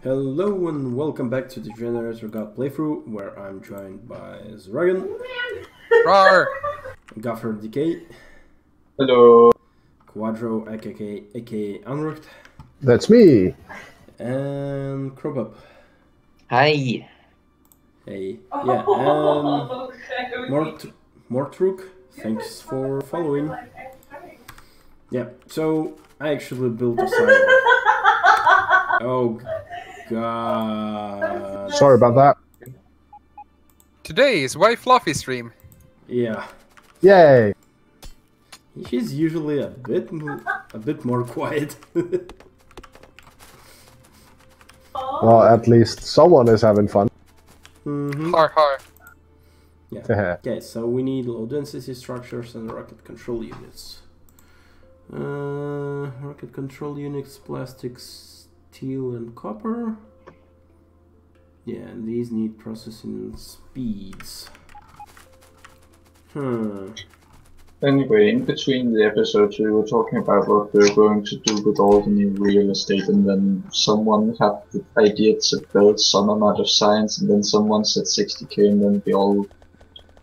Hello and welcome back to the Generator God playthrough, where I'm joined by Zragan, Gaffer Decay, Hello, Quadro aka Unrooked, That's me. and Crop. Hi. Hey, yeah, and Mortrook, thanks for following. Yeah, so I actually built a silo. Oh god. Sorry about that. Today is Why Fluffy stream. Yeah. Yay. He's usually a bit more quiet. Well, at least someone is having fun. Mm-hmm. Har. Yeah. Okay, so we need low density structures and rocket control units. Rocket control units, plastic, steel, and copper. Yeah, and these need processing speeds. Anyway, in between the episodes we were talking about what we were going to do with all the new real estate, and then someone had the idea to build some amount of science, and then someone said 60k, and then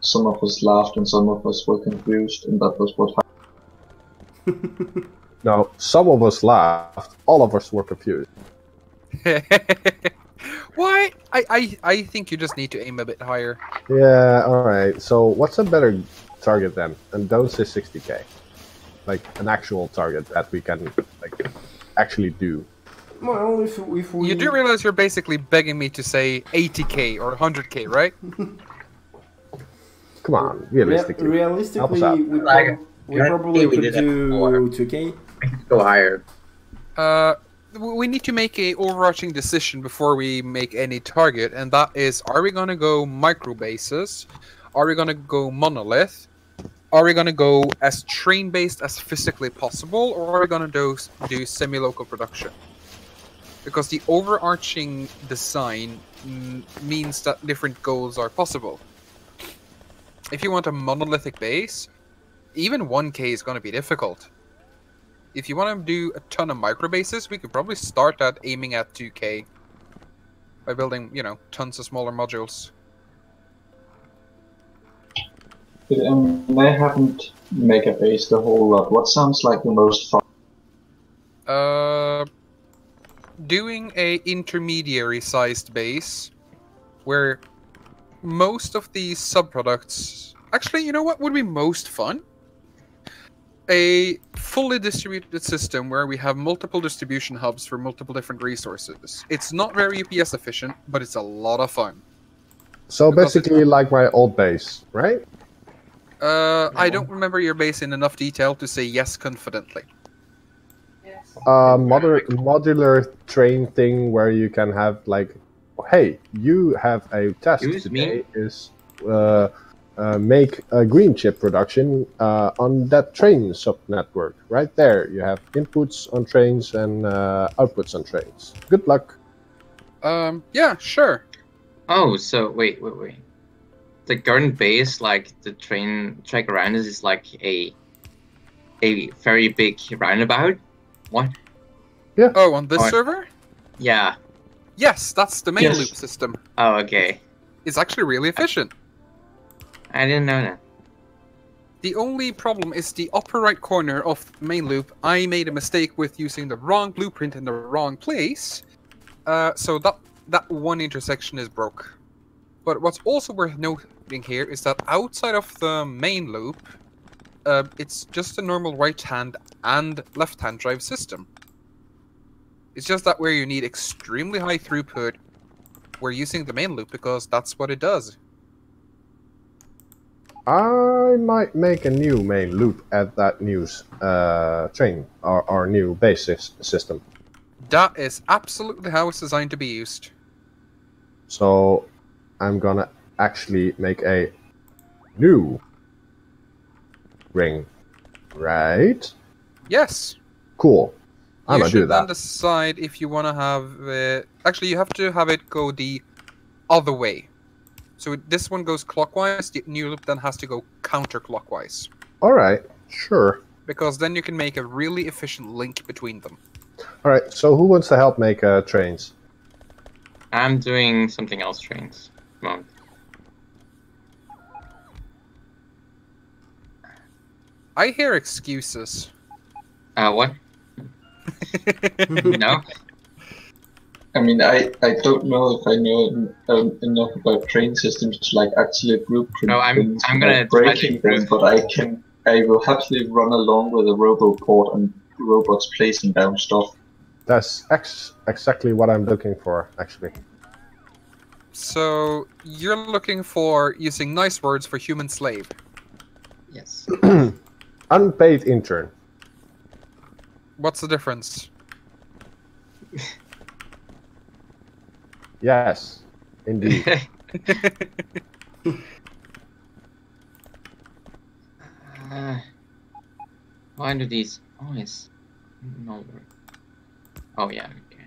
some of us laughed and some of us were confused, and that was what happened. No, some of us laughed, all of us were confused. Why? I think you just need to aim a bit higher. Yeah, alright. So what's a better target then? And don't say 60k. Like an actual target that we can actually do. Well, if we... You do realize you're basically begging me to say 80k or 100k, right? Come on, realistically. Realistically, we probably could do 2k. I could go higher. We need to make a overarching decision before we make any target, and that is: are we gonna go micro bases? Are we gonna go monolith? Are we gonna go as train based as physically possible, or are we gonna do semi-local production? Because the overarching design means that different goals are possible. If you want a monolithic base, even 1k is gonna be difficult. If you want to do a ton of micro bases, we could probably start at aiming at 2k by building, tons of smaller modules. I haven't mega base the whole lot. What sounds like the most fun? Doing a intermediary sized base where most of these subproducts... Actually, you know what would be most fun? A fully distributed system where we have multiple distribution hubs for multiple different resources. It's not very UPS efficient, but it's a lot of fun. So basically like my old base, right? I don't remember your base in enough detail to say yes confidently. Modular train thing where you can have hey, you have a task today is make a green chip production on that train subnetwork. Right there, you have inputs on trains and outputs on trains. Good luck. Yeah, sure. Oh, so wait. The current base, like the train track around us, is like a very big roundabout. What? Yeah. Oh, on this server? Yeah. Yes, that's the main loop system. Oh, okay. It's actually really efficient. I didn't know that. The only problem is the upper right corner of the main loop. I made a mistake with using the wrong blueprint in the wrong place. So that one intersection is broke. But what's also worth noting here is that outside of the main loop, it's just a normal right-hand and left-hand drive system. It's just that where you need extremely high throughput, we're using the main loop because that's what it does. I might make a new main loop at that new train or new base system. That is absolutely how it's designed to be used. So I'm gonna actually make a new ring, right? Yes. Cool. I'm gonna do You should then that. decide if you want to have it... Actually, you have to have it go the other way. So this one goes clockwise, the new loop then has to go counterclockwise. Alright, sure. Because then you can make a really efficient link between them. All right. So who wants to help make trains? I'm doing something else, trains. Come on. I hear excuses. What? No? I mean, I don't know if I know enough about train systems to like actually blueprint No, I'm gonna like try to breaking them, improve. but I will happily run along with a roboport and robots placing down stuff. That's exactly what I'm looking for, actually. So you're looking for using nice words for human slave. Yes. Unpaid intern. What's the difference? Yes, indeed. Why do these always no work? Oh yeah, okay.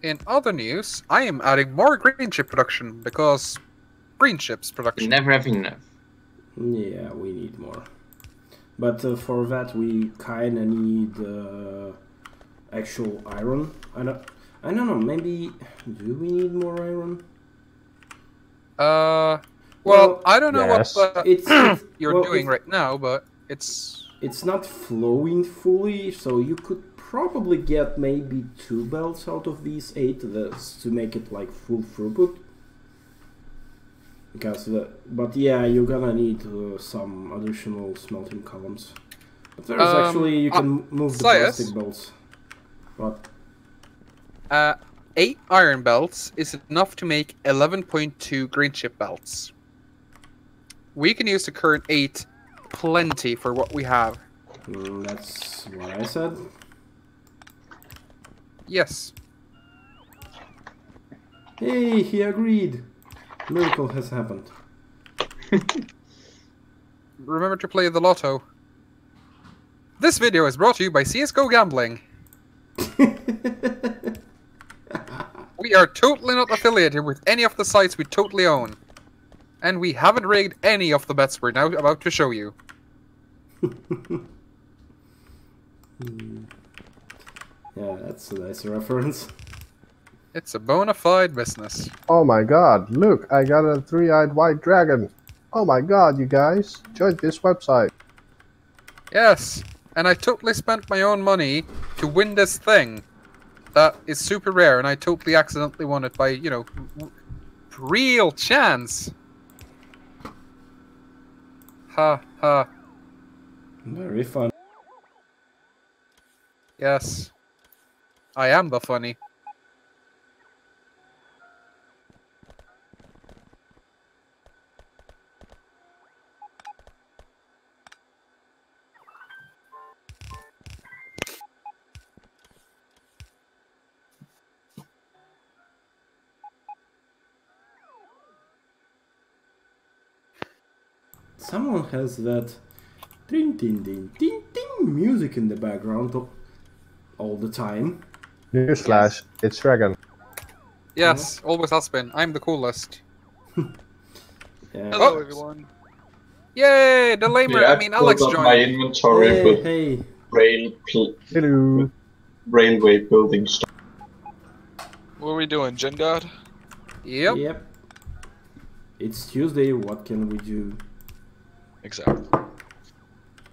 In other news, I am adding more green chip production because green chips You production. never have enough. Yeah, we need more. But for that we kinda need actual iron. I don't know, maybe do we need more iron? Well, I don't know yes. what you're doing right now, but it's not flowing fully, so you could probably get maybe 2 belts out of these 8 to make it like full throughput. Because but yeah, you're gonna need some additional smelting columns. But there's actually you can move the plastic belts. What? 8 iron belts is enough to make 11.2 green chip belts. We can use the current 8 plenty for what we have. That's what I said. Yes. Hey, he agreed. Miracle has happened. Remember to play the lotto. This video is brought to you by CSGO Gambling. We are totally not affiliated with any of the sites we totally own. And we haven't rigged any of the bets we're now about to show you. Yeah, that's a nice reference. It's a bona fide business. Oh my god, look, I got a 3-eyed white dragon. Oh my god, you guys, join this website. Yes, and I totally spent my own money to win this thing. That is super rare, and I totally accidentally won it by, you know, real chance. Ha ha. Very fun. Yes. I am the funny. Someone has that ding ding ding ding ding music in the background all the time. Newsflash, it's Dragon. Yes, always has been. I'm the coolest. Yeah. Hello, everyone. Yay, the lamer. Yeah, I mean, Alex built up joined. my inventory with Hey. Hello. railway building stuff. What are we doing, Gen God? Yep. Yep. It's Tuesday, what can we do? Exactly.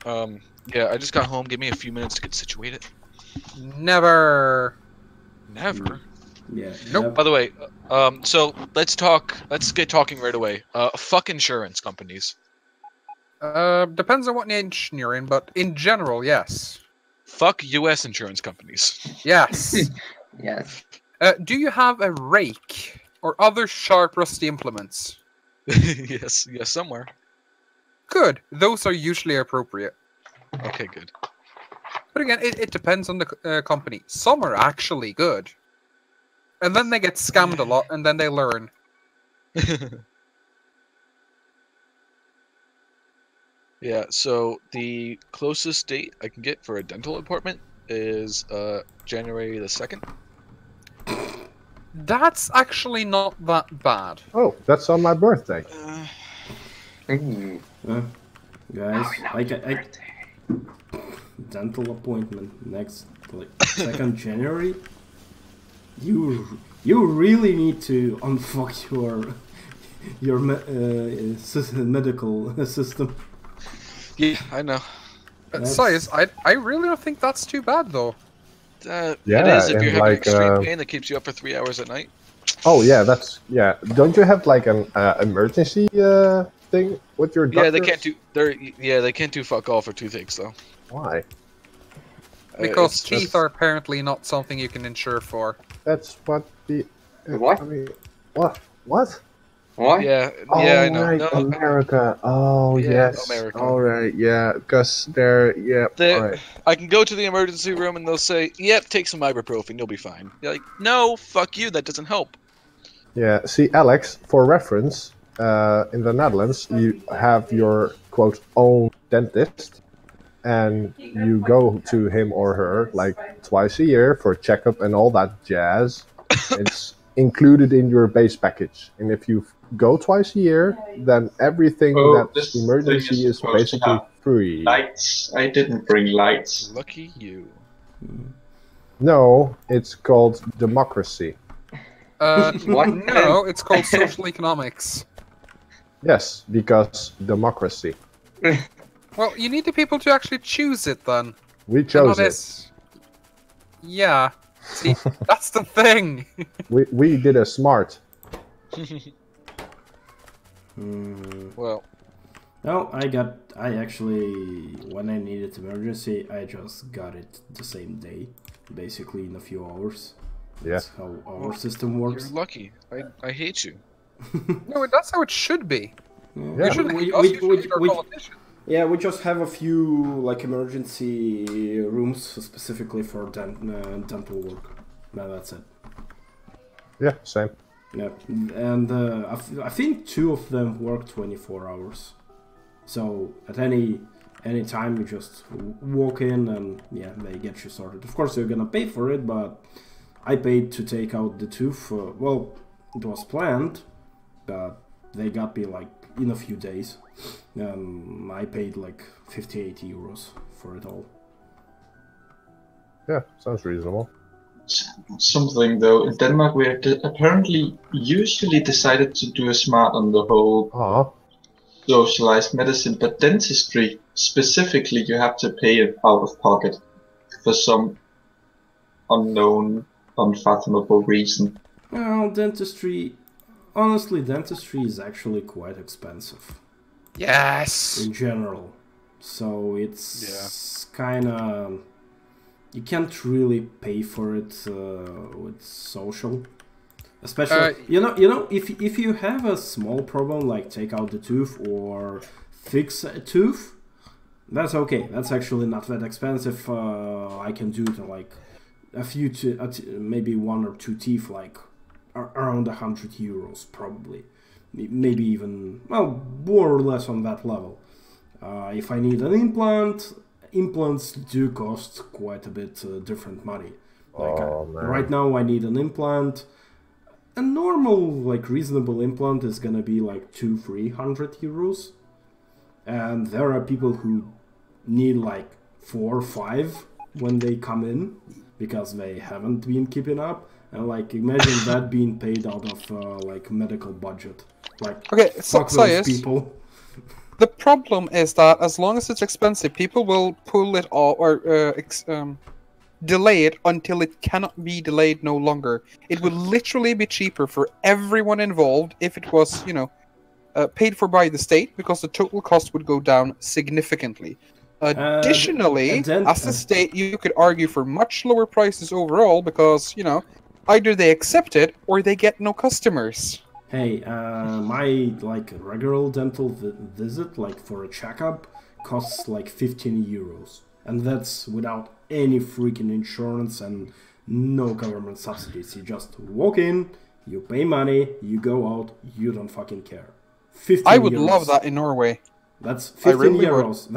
Yeah, I just got home. Give me a few minutes to get situated. Never. Never. Yeah. Nope. By the way, so let's talk. Let's get talking right away. Fuck insurance companies. Depends on what niche you're in, but in general, yes. Fuck U.S. insurance companies. Yes. Yes. Do you have a rake or other sharp, rusty implements? yes, somewhere. Good. Those are usually appropriate. Okay, good. But again, it depends on the company. Some are actually good. And then they get scammed a lot, and then they learn. Yeah, so the closest date I can get for a dental appointment is January the 2nd. That's actually not that bad. Oh, that's on my birthday. Guys, dental appointment next, like 2nd January, you really need to unfuck your medical system. Yeah, I know. Size, I really don't think that's too bad though. Yeah, it is if you're having like, extreme pain that keeps you up for 3 hours at night. Oh yeah, Don't you have like an emergency thing with your doctor? Yeah, they can't do fuck all for toothaches though. Why? Because teeth are apparently not something you can insure for. That's what the. What? I mean, what? What? What? Yeah, Oh, I know. right, No, America. Oh, yeah, yes. America. All right, yeah, because they're, yeah, all right. I can go to the emergency room and they'll say, "Yep, take some ibuprofen, you'll be fine." You're like, "No, fuck you, that doesn't help." Yeah, see, Alex, for reference, in the Netherlands, you have your, quote, own dentist, and you go to him or her, like, twice a year for a checkup and all that jazz. It's included in your base package. And if you go twice a year, then everything that's emergency is basically free. Lights. I didn't bring lights. Lucky you. No, it's called democracy. What? No, it's called social economics. Yes, because democracy. Well, you need the people to actually choose it then. We chose it. Yeah. See, that's the thing. We did a smart. Well. No, I actually, when I needed emergency, I just got it the same day, basically in a few hours. That's how our system works. You're lucky. I hate you. No, that's how it should be. Yeah, You shouldn't hate us, you should hate our politicians. yeah, we just have a few like emergency rooms specifically for dental work. No, that's it. Yeah, same. Yeah, and I think 2 of them work 24 hours. So at any time you just walk in and yeah, they get you sorted. Of course you're gonna pay for it, but I paid to take out the tooth. Well, it was planned, but they got me like in a few days. I paid like 50-80 euros for it all. Yeah, sounds reasonable. Something though, in Denmark we have apparently usually decided to do a smart on the whole socialized medicine, but dentistry specifically you have to pay it out of pocket for some unknown, unfathomable reason. Well, honestly, dentistry is actually quite expensive. Yes. In general. So it's kind of... You can't really pay for it with social. Especially, you know, if you have a small problem like take out the tooth or fix a tooth, that's okay. That's actually not that expensive. I can do to like a few, maybe 1 or 2 teeth, like around 100 euros probably, maybe even, well, more or less on that level. If I need an implant, implants do cost quite a bit different money. Like right now I need an implant. A normal, like reasonable implant is gonna be like 200-300 euros, and there are people who need like 4 or 5 when they come in because they haven't been keeping up. And like imagine that being paid out of like medical budget. Like okay, fuck those people. The problem is that as long as it's expensive, people will pull it off or delay it until it cannot be delayed no longer. It would literally be cheaper for everyone involved if it was, you know, paid for by the state, because the total cost would go down significantly. Additionally, as the state, you could argue for much lower prices overall because, you know, either they accept it or they get no customers. Hey, my like regular dental visit, like for a checkup, costs like 15 euros. And that's without any freaking insurance and no government subsidies. You just walk in, you pay money, you go out, you don't fucking care. 15 I would euros. love that in Norway. That's 15 really euros.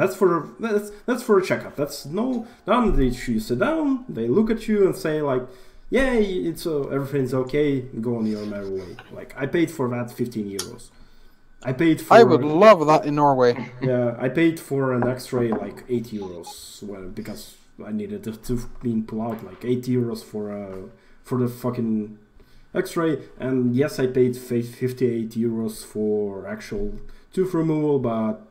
That's for a checkup. That's no. Then you sit down, they look at you and say like, yeah, it's everything's okay. Go on your merry way. Like I paid for that 15 euros. I paid for. I would love that in Norway. Yeah, I paid for an X-ray like €8, well, because I needed the tooth being pulled out, like €8 for the fucking X-ray. And yes, I paid €58 for actual tooth removal, but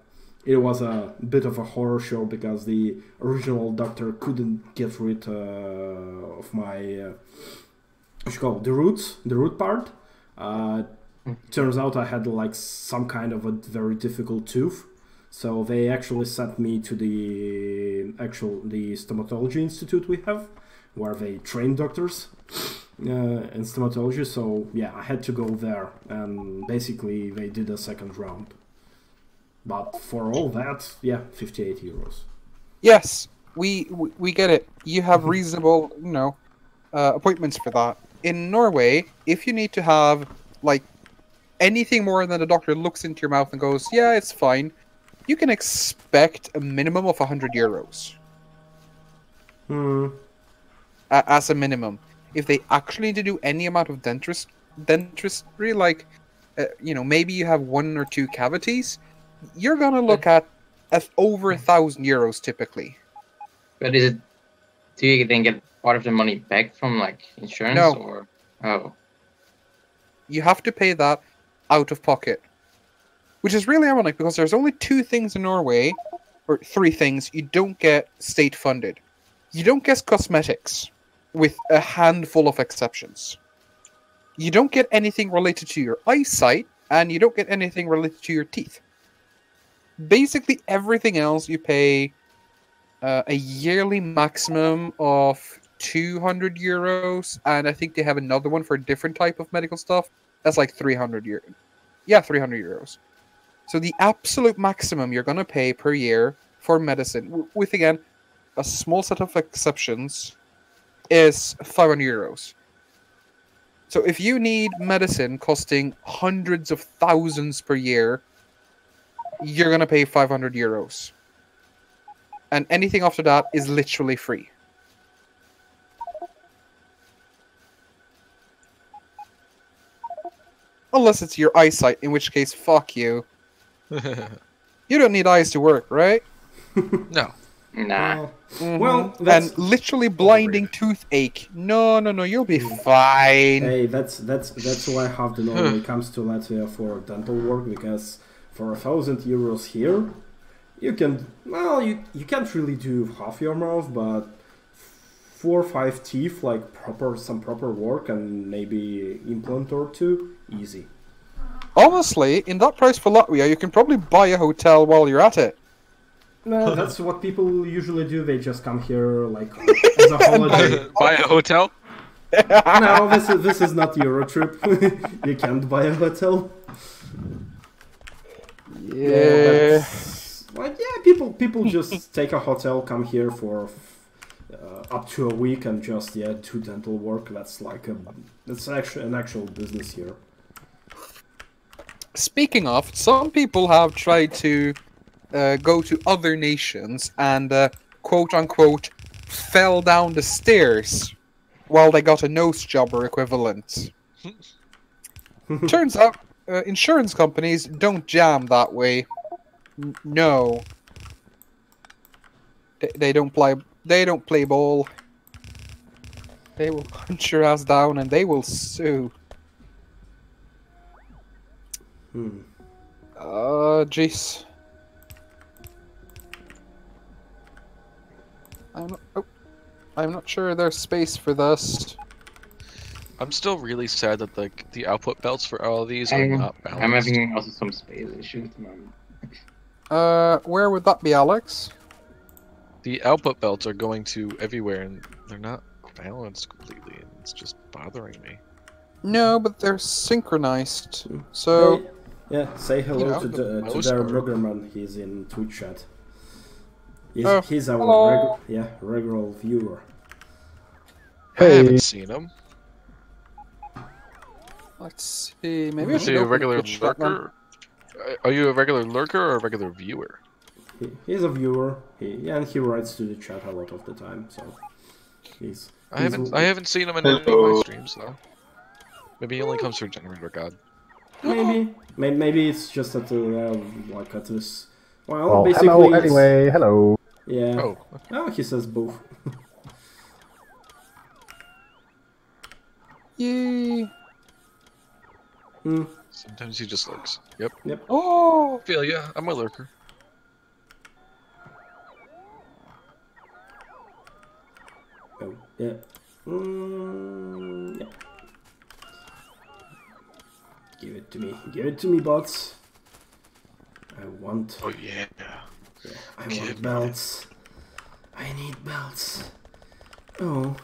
it was a bit of a horror show because the original doctor couldn't get rid of my what you call it, the root part. Turns out I had like some kind of a very difficult tooth, so they actually sent me to the stomatology institute we have, where they train doctors in stomatology. So yeah, I had to go there, and basically they did a second round. But for all that, yeah, €58. Yes, we get it. You have reasonable, appointments for that. In Norway, if you need to have like anything more than the doctor looks into your mouth and goes, yeah, it's fine, you can expect a minimum of €100. As a minimum. If they actually need to do any amount of dentistry, like, maybe you have 1 or 2 cavities, you're gonna look at over €1,000 typically. But do you then get part of the money back from like insurance? No. Or oh, you have to pay that out of pocket, which is really ironic because there's only 2 things in Norway, or 3 things you don't get state funded. You don't get cosmetics, with a handful of exceptions. You don't get anything related to your eyesight, and you don't get anything related to your teeth. Basically, everything else you pay a yearly maximum of €200, and I think they have another one for a different type of medical stuff. That's like €300. Yeah, €300. So the absolute maximum you're going to pay per year for medicine, with again a small set of exceptions, is €500. So if you need medicine costing hundreds of thousands per year, you're going to pay €500. And anything after that is literally free. Unless it's your eyesight, in which case, fuck you. You don't need eyes to work, right? No. nah. Well, and literally blinding toothache. No, you'll be fine. Hey, that's why I have to know when it comes to Latvia for dental work, because for €1,000 here, you can, well, you can't really do half your mouth, but 4 or 5 teeth, like some proper work, and maybe implant or 2, easy. Honestly, in that price for Latvia, you can probably buy a hotel while you're at it. No, that's what people usually do. They just come here like as a holiday. Buy a hotel? No, this is not Eurotrip. You can't buy a hotel. Yeah. Like, yeah, people just take a hotel, come here for up to a week, and just do dental work. That's like that's actually an actual business here. Speaking of, some people have tried to go to other nations and quote unquote fell down the stairs while they got a nose job or equivalent. Turns out insurance companies don't jam that way. No, they don't play. They don't play ball. They will punch your ass down and they will sue. Jeez. I'm not sure there's space for this. I'm still really sad that the output belts for all of these are not balanced. I'm having also some space issues at the moment. Where would that be, Alex? The output belts are going to everywhere and they're not balanced completely, and it's just bothering me. No, but they're synchronized. So hey, yeah, say hello to Darren Bruggerman. He's in Twitch chat. He's our regular viewer. Hey. I haven't seen him. Let's see. Maybe Is he a regular lurker? Are you a regular lurker or a regular viewer? He's a viewer. And he writes to the chat a lot of the time. So I haven't seen him in any of my streams though. Maybe he only comes for Generator God. Maybe it's just at the like at this. Well, basically. Hello, anyway, hello. Yeah. Oh. Oh, he says both. Yay! Sometimes he just lurks. Yep. Oh! Feel ya. I'm a lurker. Oh, yeah. Yeah. Give it to me. Give it to me, bots. I want. Oh yeah. I want belts. I need belts. Oh.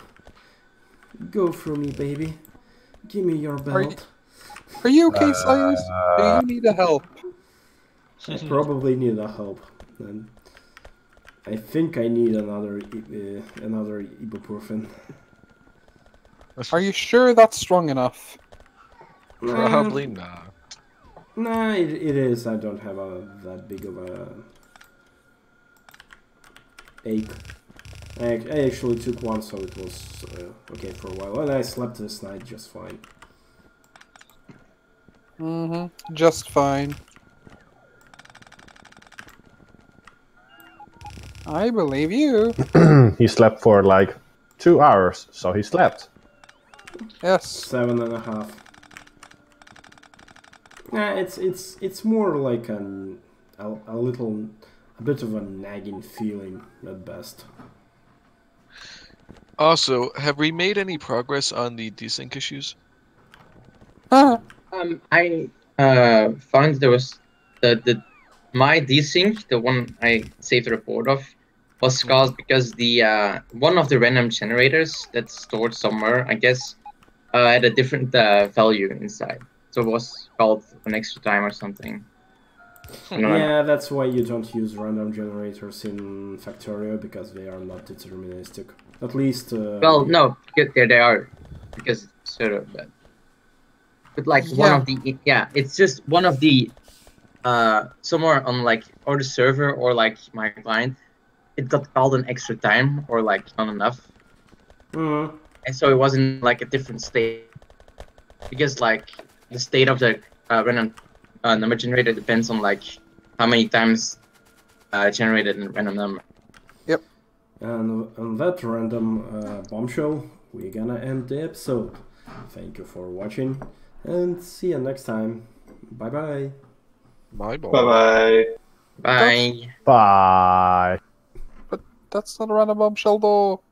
Go for me, baby. Give me your belt. Are you okay, Silas? Do you need a help? I probably need a help. And I think I need another ibuprofen. Are you sure that's strong enough? Probably not. Nah, it is. I don't have that big of a ache. I actually took one, so it was okay for a while. And I slept this night just fine. Just fine. I believe you. He slept for like 2 hours, so he slept. Yes. 7.5. Yeah, it's more like a bit of a nagging feeling at best. Also, have we made any progress on the desync issues? I found there was my desync, the one I saved the report of, was caused because the one of the random generators that's stored somewhere, I guess, had a different value inside, so it was called an extra time or something. Yeah, that's why you don't use random generators in Factorio, because they are not deterministic. At least. Well, no, they are, because it's sort of bad. But like one of the it's just one of the somewhere on like or the server or like my client, it got called an extra time or like not enough, and so it wasn't like a different state, because like the state of the random number generator depends on like how many times generated a random number. Yep. And on that random bombshell, we're gonna end the episode. Thank you for watching, and see you next time. Bye bye. Bye bye. Bye bye. Bye. Bye. But that's not a random bombshell, though.